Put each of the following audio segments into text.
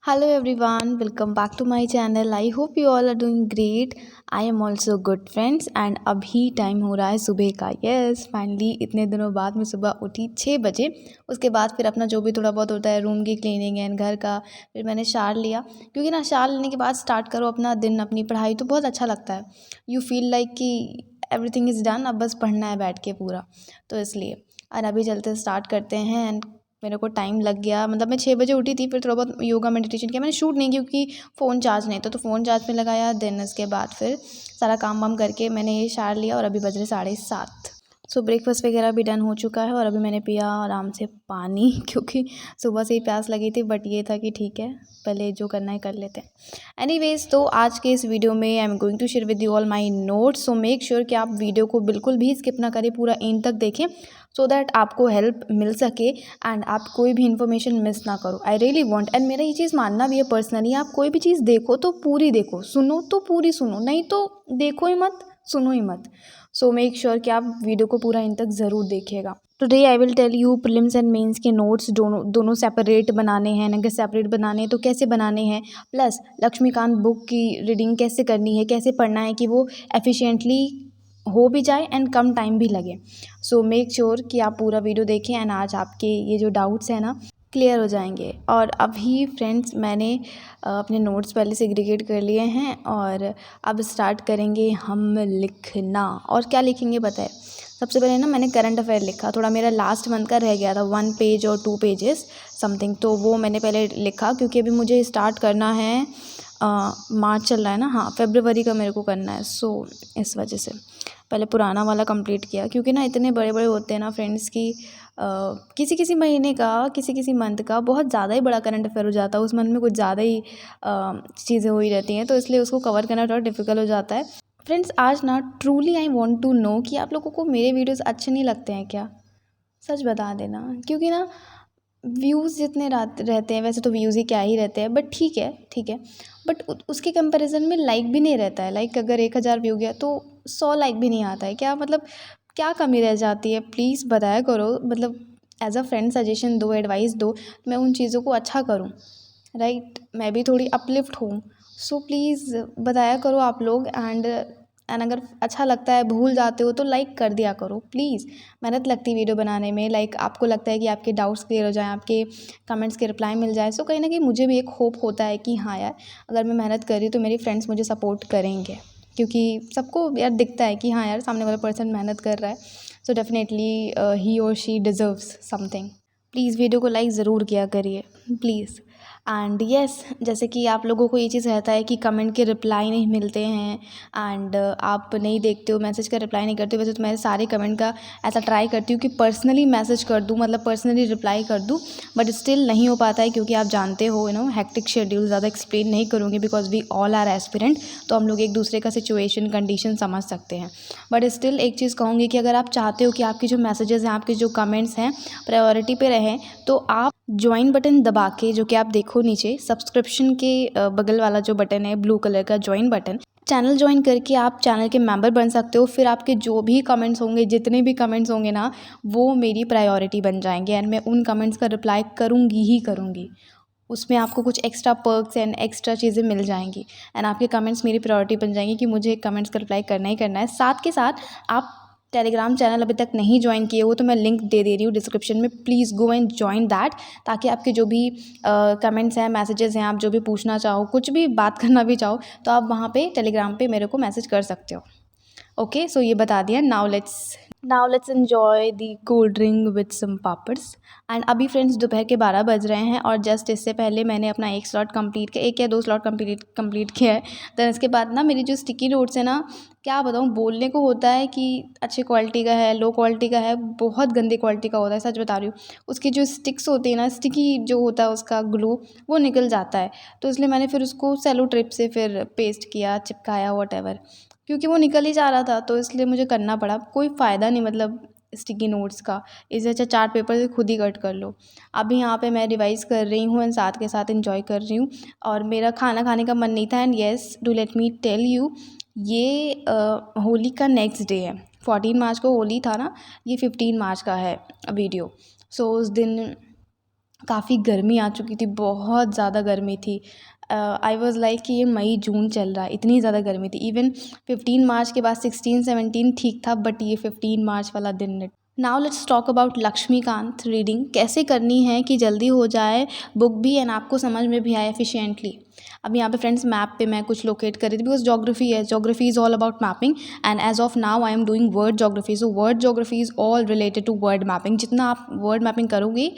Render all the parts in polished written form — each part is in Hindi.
Hello everyone, welcome back to my channel. I hope you all are doing great. I am also good friends and अभी टाइम हो रहा है सुबह का। यस फाइनली इतने दिनों बाद मैं सुबह उठी 6 बजे। उसके बाद फिर अपना जो भी थोड़ा बहुत होता है रूम की क्लीनिंग एंड घर का, फिर मैंने शावर लिया क्योंकि ना शावर लेने के बाद स्टार्ट करो अपना दिन अपनी पढ़ाई तो बहुत अच्छा लगता है। यू फील लाइक कि एवरीथिंग इज़ डन, अब बस पढ़ना है बैठ के पूरा, तो इसलिए। और अभी चलते स्टार्ट करते हैं एंड मेरे को टाइम लग गया, मतलब मैं 6 बजे उठी थी, फिर थोड़ा बहुत योगा मेडिटेशन किया। मैंने शूट नहीं किया क्योंकि फ़ोन चार्ज नहीं था, तो फ़ोन चार्ज पे लगाया। देन उसके बाद फिर सारा काम वाम करके मैंने ये शावर लिया और अभी बज रहे 7:30। सो ब्रेकफास्ट वगैरह भी डन हो चुका है और अभी मैंने पिया आराम से पानी क्योंकि सुबह से ही प्यास लगी थी, बट ये था कि ठीक है पहले जो करना है कर लेते हैं। एनीवेज, तो आज के इस वीडियो में I am going to share with you all my notes. So make sure कि आप वीडियो को बिल्कुल भी स्किप ना करें, पूरा एंड तक देखें सो दैट आपको हेल्प मिल सके एंड आप कोई भी इन्फॉर्मेशन मिस ना करो। आई रियली वॉन्ट, एंड मेरा ये चीज़ मानना भी है पर्सनली, आप कोई भी चीज़ देखो तो पूरी देखो, सुनो तो पूरी सुनो, नहीं तो देखो ही मत, सुनो ही मत। सो मेक श्योर कि आप वीडियो को पूरा इन तक ज़रूर देखिएगा। Today I will tell you prelims and mains के नोट्स दोनों दोनों सेपरेट बनाने हैं। अगर सेपरेट बनाने हैं तो कैसे बनाने हैं, प्लस लक्ष्मीकांत बुक की रीडिंग कैसे करनी है, कैसे पढ़ना है कि वो एफिशिएंटली हो भी जाए एंड कम टाइम भी लगे। सो मेक श्योर कि आप पूरा वीडियो देखें एंड आज आपके ये जो डाउट्स हैं ना क्लियर हो जाएंगे। और अभी फ्रेंड्स मैंने अपने नोट्स पहले सेग्रीगेट कर लिए हैं और अब स्टार्ट करेंगे हम लिखना। और क्या लिखेंगे पता है, सबसे पहले ना मैंने करंट अफेयर लिखा, थोड़ा मेरा लास्ट मंथ का रह गया था 1 पेज और 2 पेजेस समथिंग, तो वो मैंने पहले लिखा क्योंकि अभी मुझे स्टार्ट करना है। मार्च चल रहा है ना, हाँ फरवरी का मेरे को करना है। सो इस वजह से पहले पुराना वाला कंप्लीट किया क्योंकि ना इतने बड़े बड़े होते हैं ना फ्रेंड्स की किसी किसी महीने का, किसी किसी मंथ का बहुत ज़्यादा ही बड़ा करंट अफेयर हो जाता है। उस मंथ में कुछ ज़्यादा ही चीज़ें हो ही रहती हैं, तो इसलिए उसको कवर करना थोड़ा डिफिकल्ट हो जाता है। फ्रेंड्स आज ना truly I want to know कि आप लोगों को मेरे वीडियोस अच्छे नहीं लगते हैं क्या, सच बता देना। क्योंकि ना व्यूज़ जितने रहते हैं, वैसे तो व्यूज़ ही क्या ही रहते हैं, बट ठीक है ठीक है, बट उसके कंपैरिजन में लाइक भी नहीं रहता है। लाइक अगर 1,000 व्यू गया तो 100 लाइक भी नहीं आता है क्या, मतलब क्या कमी रह जाती है, प्लीज़ बताया करो। मतलब एज अ फ्रेंड सजेशन दो, एडवाइस दो, मैं उन चीज़ों को अच्छा करूँ, राइट, मैं भी थोड़ी अपलिफ्ट हूँ। सो प्लीज़ बताया करो आप लोग। एंड अगर अच्छा लगता है, भूल जाते हो तो लाइक कर दिया करो प्लीज़। मेहनत लगती है वीडियो बनाने में, लाइक आपको लगता है कि आपके डाउट्स क्लियर हो जाएं, आपके कमेंट्स के रिप्लाई मिल जाए। सो कहीं ना कहीं मुझे भी एक होप होता है कि हाँ यार, अगर मैं मेहनत कर रही हूँ तो मेरी फ्रेंड्स मुझे सपोर्ट करेंगे, क्योंकि सबको यार दिखता है कि हाँ यार सामने वाला पर्सन मेहनत कर रहा है। सो डेफिनेटली ही और she deserves something. Please video को लाइक ज़रूर किया करिए प्लीज़। एंड येस, जैसे कि आप लोगों को ये चीज़ रहता है कि कमेंट के रिप्लाई नहीं मिलते हैं एंड आप नहीं देखते हो, मैसेज का रिप्लाई नहीं करते हो। वैसे तो मैं सारे कमेंट का ऐसा ट्राई करती हूँ कि पर्सनली मैसेज कर दूँ, मतलब पर्सनली रिप्लाई कर दूँ, बट स्टिल नहीं हो पाता है क्योंकि आप जानते हो हेक्टिक शेड्यूल। ज़्यादा एक्सप्लेन नहीं करूँगी because we all are aspirant, तो हम लोग एक दूसरे का सिचुएशन कंडीशन समझ सकते हैं। बट स्टिल एक चीज़ कहूँगी कि अगर आप चाहते हो कि आपके जो मैसेजेस हैं, आपके जो कमेंट्स हैं प्रायोरिटी पे रहें, तो आप ज्वाइन बटन दबा के, जो कि आप देखो नीचे सब्सक्रिप्शन के बगल वाला जो बटन है ब्लू कलर का ज्वाइन बटन, चैनल ज्वाइन करके आप चैनल के मेंबर बन सकते हो। फिर आपके जो भी कमेंट्स होंगे, जितने भी कमेंट्स होंगे ना, वो मेरी प्रायोरिटी बन जाएंगे एंड मैं उन कमेंट्स का रिप्लाई करूँगी ही करूँगी। उसमें आपको कुछ एक्स्ट्रा पर्क्स एंड एक्स्ट्रा चीज़ें मिल जाएंगी एंड आपके कमेंट्स मेरी प्रायोरिटी बन जाएंगी कि मुझे कमेंट्स का रिप्लाई करना ही करना है। साथ के साथ आप टेलीग्राम चैनल अभी तक नहीं ज्वाइन किए हो तो मैं लिंक दे रही हूँ डिस्क्रिप्शन में, please go and join that, ताकि आपके जो भी कमेंट्स हैं, मैसेजेस हैं, आप जो भी पूछना चाहो, कुछ भी बात करना भी चाहो, तो आप वहाँ पे टेलीग्राम पे मेरे को मैसेज कर सकते हो। ओके, सो ये बता दिया। Now let's enjoy the cold drink with some papads. And अभी फ्रेंड्स दोपहर के 12 बज रहे हैं और जस्ट इससे पहले मैंने अपना एक स्लॉट कंप्लीट किया, एक या दो स्लॉट कंप्लीट किया है। देन इसके बाद ना मेरी जो स्टिकी नोट्स है ना, क्या बताऊँ, बोलने को होता है कि अच्छी क्वालिटी का है, लो क्वालिटी का है, बहुत गंदी क्वालिटी का होता है, सच बता रही हूँ। उसकी जो स्टिक्स होती है ना, स्टिकी जो होता है उसका ग्लू, वो निकल जाता है, तो इसलिए मैंने फिर उसको सेलो ट्रिप से फिर पेस्ट किया, चिपकाया, वॉटेवर, क्योंकि वो निकल ही जा रहा था, तो इसलिए मुझे करना पड़ा। कोई फ़ायदा नहीं मतलब स्टिकी नोट्स का, इससे अच्छा चार्ट पेपर से खुद ही कट कर लो। अभी यहाँ पे मैं रिवाइज़ कर रही हूँ एंड साथ के साथ एंजॉय कर रही हूँ। और मेरा खाना खाने का मन नहीं था and yes, do let me tell you, ये होली का नेक्स्ट डे है। 14 मार्च को होली था ना, ये 15 मार्च का है वीडियो। सो उस दिन काफ़ी गर्मी आ चुकी थी, बहुत ज़्यादा गर्मी थी। आई वॉज़ लाइक कि ये मई जून चल रहा है, इतनी ज़्यादा गर्मी थी। इवन 15 मार्च के बाद 16-17 ठीक था, बट ये 15 मार्च वाला दिन। Now let's talk about Lakshmikant reading, कैसे करनी है कि जल्दी हो जाए बुक भी एंड आपको समझ में भी आए एफिशिएंटली। अब यहाँ पे फ्रेंड्स मैप पे मैं कुछ लोकेट कर रही थी, बिकॉज जोग्राफी है, geography is all about mapping and as of now I am doing world geography. So world geography is all related to world mapping. जितना आप वर्ड मैपिंग करोगे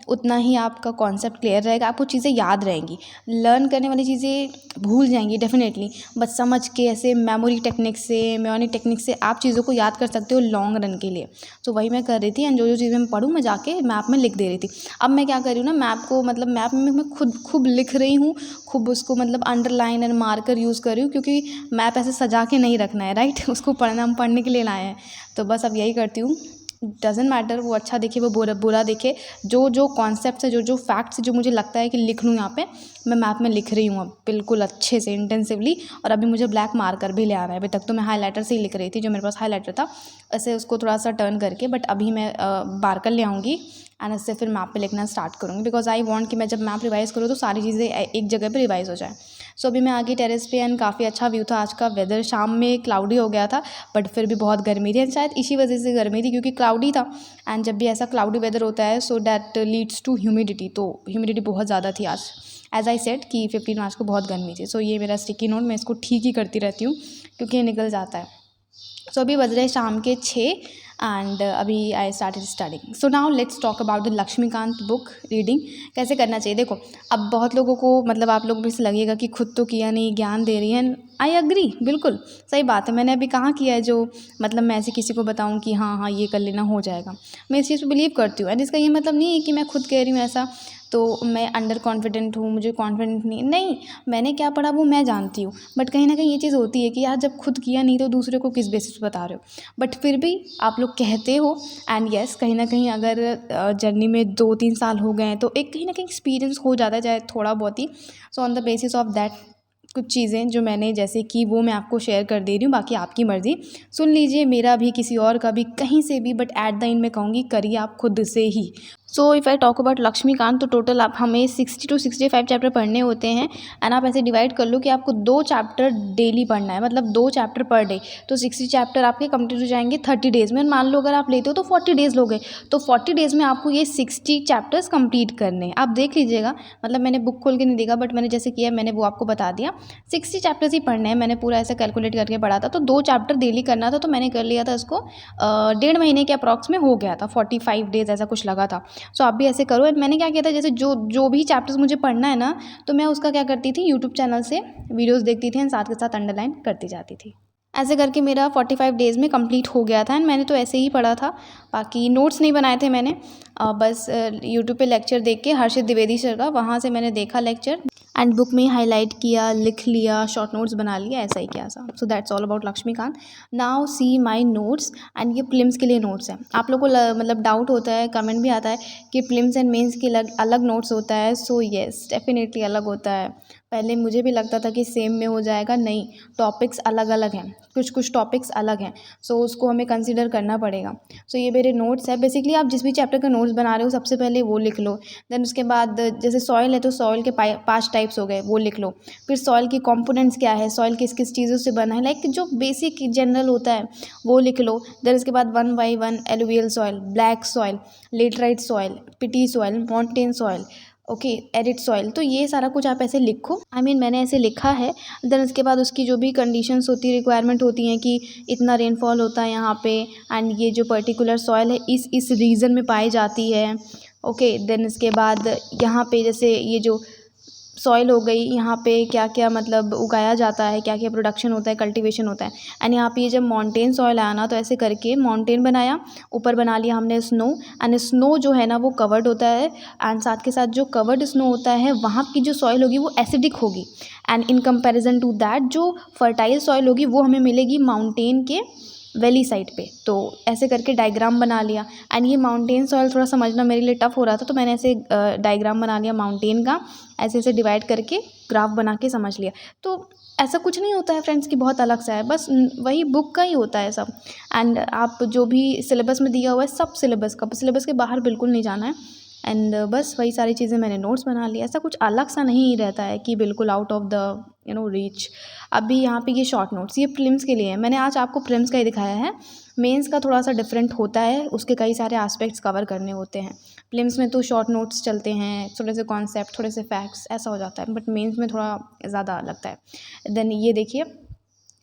उतना ही आपका कॉन्सेप्ट क्लियर रहेगा, आपको चीज़ें याद रहेंगी। लर्न करने वाली चीज़ें भूल जाएंगी डेफिनेटली, बट समझ के ऐसे मेमोरी टेक्निक से आप चीज़ों को याद कर सकते हो लॉन्ग रन के लिए। तो वही मैं कर रही थी एंड जो चीज़ें मैं पढ़ूँ मैं जाके मैप में लिख दे रही थी। अब मैं क्या कर रही हूँ ना, मैप को मतलब मैप में मैं खुद लिख रही हूँ, खूब उसको मतलब अंडरलाइन एंड मार्कर यूज़ कर रही हूँ, क्योंकि मैप ऐसे सजा के नहीं रखना है, राइट। उसको हम पढ़ने के लिए लाए हैं, तो बस अब यही करती हूँ। डजेंट मैटर वो अच्छा दिखे वो बुरा दिखे, जो कॉन्सेप्ट है, जो फैक्ट्स जो मुझे लगता है कि लिख लूँ यहाँ पे, मैं मैप में लिख रही हूँ अब बिल्कुल अच्छे से इंटेंसिवली। और अभी मुझे ब्लैक मार्कर भी ले आना है। अभी तक तो मैं हाईलाइटर से ही लिख रही थी, जो मेरे पास हाईलाइटर था ऐसे उसको थोड़ा सा टर्न करके, बट अभी मैं मार्कर ले आऊँगी एंड इससे फिर मैप पे लिखना स्टार्ट करूँगी, बिकॉज आई वांट कि मैं जब मैप रिवाइज़ करूँ तो सारी चीज़ें एक जगह पे रिवाइज़ हो जाए। सो अभी मैं आ गई टेरेस पे एंड काफ़ी अच्छा व्यू था। आज का वेदर शाम में क्लाउडी हो गया था, बट फिर भी बहुत गर्मी थी एंड शायद इसी वजह से गर्मी थी क्योंकि क्लाउडी था। एंड जब भी ऐसा क्लाउडी वेदर होता है so that leads to humidity, तो ह्यूमिडिटी बहुत ज़्यादा थी आज। एज आई सेड कि 15 मार्च को बहुत गर्मी थी। सो ये मेरा स्टिकी नोट, मैं इसको ठीक ही करती रहती हूँ क्योंकि ये निकल जाता है। सो अभी बज रहे शाम के 6 एंड अभी I started studying. So now let's talk about the Lakshmikant book reading, कैसे करना चाहिए। देखो अब बहुत लोगों को मतलब आप लोगों को भी लगेगा कि खुद तो किया नहीं, ज्ञान दे रही है। आई अग्री, बिल्कुल सही बात है। मैंने अभी कहाँ किया है जो मतलब मैं ऐसे किसी को बताऊँ कि हाँ ये कर लेना हो जाएगा। मैं इस चीज़ पर बिलीव करती हूँ एंड इसका ये मतलब नहीं है कि मैं खुद कह रही हूँ ऐसा तो मैं अंडर कॉन्फिडेंट हूँ, मुझे कॉन्फिडेंट नहीं, मैंने क्या पढ़ा वो मैं जानती हूँ। बट कहीं ना कहीं ये चीज़ होती है कि यार जब खुद किया नहीं तो दूसरे को किस बेसिस पे बता रहे हो। बट फिर भी आप लोग कहते हो एंड येस, कहीं ना कहीं अगर जर्नी में 2-3 साल हो गए हैं तो एक कहीं ना कहीं एक्सपीरियंस हो जाता है, चाहे थोड़ा बहुत ही। So on the basis of that कुछ चीज़ें जो मैंने जैसे कि वो मैं आपको शेयर कर दे रही हूँ, बाकी आपकी मर्ज़ी। सुन लीजिए मेरा भी, किसी और का भी, कहीं से भी, बट एट द एंड मैं कहूँगी करिए आप खुद से ही। So if I talk about Laxmikant तो टोटल आप हमें 60 to 65 चैप्टर पढ़ने होते हैं एंड आप ऐसे डिवाइड कर लो कि आपको 2 चैप्टर डेली पढ़ना है, मतलब 2 चैप्टर पर डे। तो 60 चैप्टर आपके कंप्लीट हो जाएंगे 30 डेज़ में। मान लो अगर आप लेते हो तो 40 डेज़ लोगे, तो 40 डेज़ में आपको ये 60 चैप्टर्स कंप्लीट करने हैं। आप देख लीजिएगा, मतलब मैंने बुक खोल के नहीं देखा बट मैंने जैसे किया मैंने वो आपको बता दिया। 60 चैप्टर्स ही पढ़ने हैं, मैंने पूरा ऐसे कैलकुलेट करके पढ़ा था। तो 2 चैप्टर डेली करना था, तो मैंने कर लिया था इसको 1.5 महीने के अप्रॉक्स में हो गया था, 45 डेज़ ऐसा कुछ लगा था। सो आप भी ऐसे करो। एंड मैंने क्या किया था, जैसे जो भी चैप्टर्स मुझे पढ़ना है ना, तो मैं उसका क्या करती थी, यूट्यूब चैनल से वीडियोस देखती थी एंड साथ के साथ अंडरलाइन करती जाती थी। ऐसे करके मेरा 45 डेज़ में कंप्लीट हो गया था एंड मैंने तो ऐसे ही पढ़ा था, बाकी नोट्स नहीं बनाए थे मैंने। बस यूट्यूब पे लेक्चर देख के, हर्षित द्विवेदी सर का, वहाँ से मैंने देखा लेक्चर एंड बुक में हाईलाइट किया, लिख लिया, शॉर्ट नोट्स बना लिया, ऐसा ही किया था। So that's all about Lakshmikant. Now see my notes and ये प्रीलिम्स के लिए नोट्स हैं। आप लोगों को मतलब डाउट होता है, कमेंट भी आता है कि प्रीलिम्स एंड मेंस के अलग नोट्स होता है। सो येस, डेफिनेटली अलग होता है। पहले मुझे भी लगता था कि सेम में हो जाएगा, नहीं, टॉपिक्स अलग अलग हैं, कुछ टॉपिक्स अलग हैं। सो उसको हमें कंसिडर करना पड़ेगा। सो ये मेरे नोट्स है। बेसिकली आप जिस भी चैप्टर का नोट्स बना रहे हो सबसे पहले वो लिख लो। देन उसके बाद जैसे सॉइल है तो सॉइल के 5 टाइप्स हो गए, वो लिख लो। फिर सॉइल की कंपोनेंट्स क्या है, सॉइल किस किस चीज़ों से बना है, लाइक जो बेसिक जनरल होता है वो लिख लो। देन उसके बाद 1 by 1 alluvial soil, black soil, laterite soil, peaty soil, mountain soil, okay, arid soil. तो ये सारा कुछ आप ऐसे लिखो। मैंने ऐसे लिखा है। देन उसके बाद उसकी जो भी कंडीशंस होती है, रिक्वायरमेंट होती हैं कि इतना रेनफॉल होता है यहाँ पे एंड ये जो पर्टिकुलर सॉइल है इस रीजन में पाई जाती है। ओके, देन इसके बाद यहाँ पे जैसे ये जो सॉइल हो गई, यहाँ पे क्या क्या मतलब उगाया जाता है, क्या क्या प्रोडक्शन होता है, कल्टीवेशन होता है। एंड यहाँ पे ये जब माउंटेन सॉइल आया ना, तो ऐसे करके माउंटेन बनाया, ऊपर बना लिया हमने स्नो एंड स्नो जो है ना वो कवर्ड होता है एंड साथ के साथ जो कवर्ड स्नो होता है वहाँ की जो सॉइल होगी वो एसिडिक होगी and in comparison to that जो फर्टाइल सॉइल होगी वो हमें मिलेगी माउंटेन के वैली साइड पे। तो ऐसे करके डायग्राम बना लिया एंड ये माउंटेन सॉइल थोड़ा समझना मेरे लिए टफ हो रहा था, तो मैंने ऐसे डायग्राम बना लिया माउंटेन का, ऐसे ऐसे डिवाइड करके ग्राफ बना के समझ लिया। तो ऐसा कुछ नहीं होता है फ्रेंड्स कि बहुत अलग सा है, बस वही बुक का ही होता है सब। एंड आप जो भी सिलेबस में दिया हुआ है सब सिलेबस का, सिलेबस के बाहर बिल्कुल नहीं जाना है एंड बस वही सारी चीज़ें मैंने नोट्स बना ली। ऐसा कुछ अलग सा नहीं रहता है कि बिल्कुल आउट ऑफ द रीच। अभी यहाँ पे ये शॉर्ट नोट्स ये प्रीलिम्स के लिए है, मैंने आज आपको प्रीलिम्स का ही दिखाया है। मेंस का थोड़ा सा डिफरेंट होता है, उसके कई सारे एस्पेक्ट्स कवर करने होते हैं। प्रीलिम्स में तो शॉर्ट नोट्स चलते हैं, थोड़े से कॉन्सेप्ट, थोड़े से फैक्ट्स, ऐसा हो जाता है, बट मेंस में थोड़ा ज़्यादा लगता है। देन ये देखिए,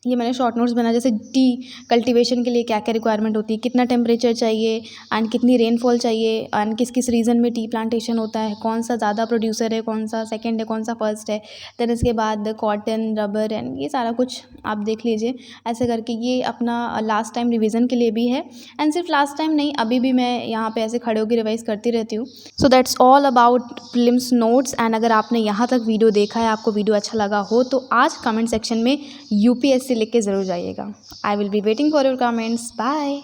ये मैंने शॉर्ट नोट्स बनाया, जैसे टी कल्टीवेशन के लिए क्या क्या रिक्वायरमेंट होती है, कितना टेम्परेचर चाहिए एंड कितनी रेनफॉल चाहिए एंड किस किस रीजन में टी प्लांटेशन होता है, कौन सा ज़्यादा प्रोड्यूसर है, कौन सा सेकंड है, कौन सा फर्स्ट है। देन इसके बाद कॉटन, रबर एंड ये सारा कुछ आप देख लीजिए। ऐसे करके ये अपना लास्ट टाइम रिविज़न के लिए भी है, एंड सिर्फ लास्ट टाइम नहीं, अभी भी मैं यहाँ पे ऐसे खड़े होकर रिवाइज करती रहती हूँ। सो that's all about prelims notes. And अगर आपने यहाँ तक वीडियो देखा है, आपको वीडियो अच्छा लगा हो, तो आज कमेंट सेक्शन में UPSC लिख के ज़रूर जाइएगा। I will be waiting for your comments. Bye.